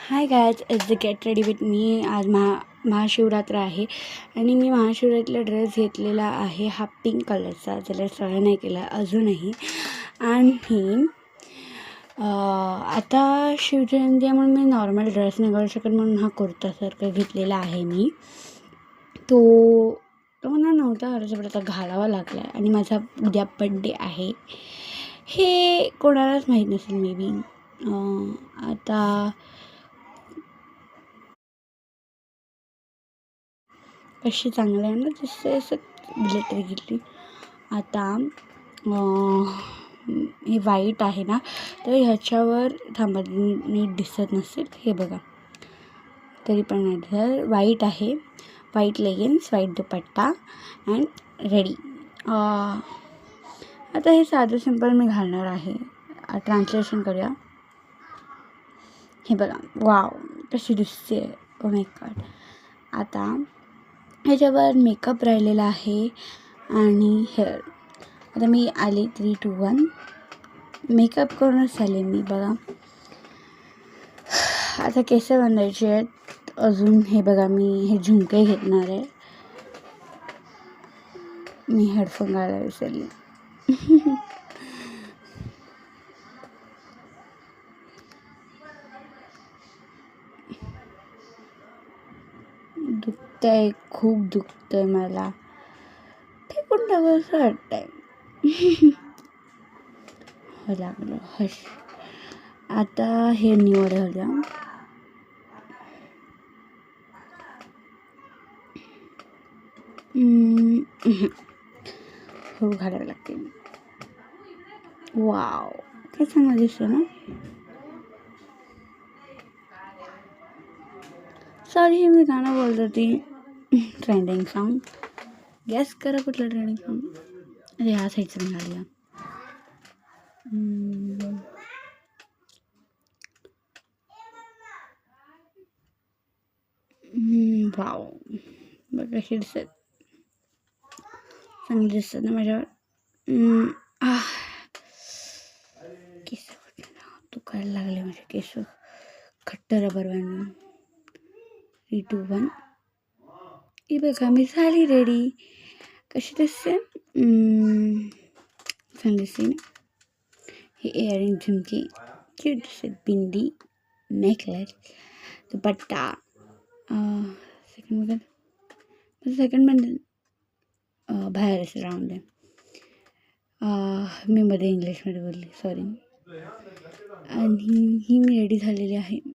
Hi guys, it's the get ready with me. आज महाशिवरात्र आहे आणि मी महाशिवरात्रीला ड्रेस घेतलेला आहे हा पिंक कलरचा, ज्याला सगळं नाही केला अजूनही. आणि आता शिवजयंती आहे म्हणून मी नॉर्मल ड्रेस नाही करू शकत, म्हणून हा कुर्तासारखा घेतलेला आहे मी. तो मला नव्हता गरज, पण आता घालावा लागला आहे. आणि माझा उद्या बड्डे आहे हे कोणालाच माहीत नसेल मे बी. आता कशी चांगलं आहे ना, जसं असं मिलिटरी घेतली. आता हे वाईट आहे ना, तर ह्याच्यावर थांबा, नीट दिसत नसेल, हे बघा, तरी पण नाही दिसत. वाईट आहे, white leggings, white dupatta and ready. आता हे साधं सिंपल मी घालणार आहे. ट्रान्सलेशन करूया. हे बघा, वाव कशी दिसते, ओ माय गॉड. आता ह्याच्यावर मेकअप राहिलेला आहे आणि हेअर. आता मी आले 3, 2, 1 मेकअप करूनच आले मी, बघा. आता केस बांधायचे आहेत अजून. हे बघा, मी हे झुमके घेतणार आहे. मी हेडफोन घालायला विसरली. दुखतंय, खूप दुखतंय, मला फेकून टाकावंसं वाटतंय. हो लागलं, हश. आता हे निवड घालूया. हो घालावं लागते. वाव, काय चांगलं दिसतं ना. सॉरी, मी गाणं बोलत होती. ट्रेंडिंग सॉन्ग, गॅस करा कुठलं ट्रेंडिंग सॉन्ग. अरे ह्या साईडचं घालूया. वाव, बघ कशी दिसत, चांगली दिसत ना माझ्यावर. केस दुखायला लागले माझे केस, खट्ट रबर बांधून. 3, 2, 1 ही बघा, मी झाली रेडी. कशी दिसते, चांगली दिसते ना. हे इयरिंग, झुमकी क्यूट दिसत, बिंदी, नेकलेस, दुपट्टा. सेकंड बंधन बाहेर असं राऊंड आहे. मी मध्ये इंग्लिशमध्ये बोलली, सॉरी. आणि ही मी रेडी झालेली आहे.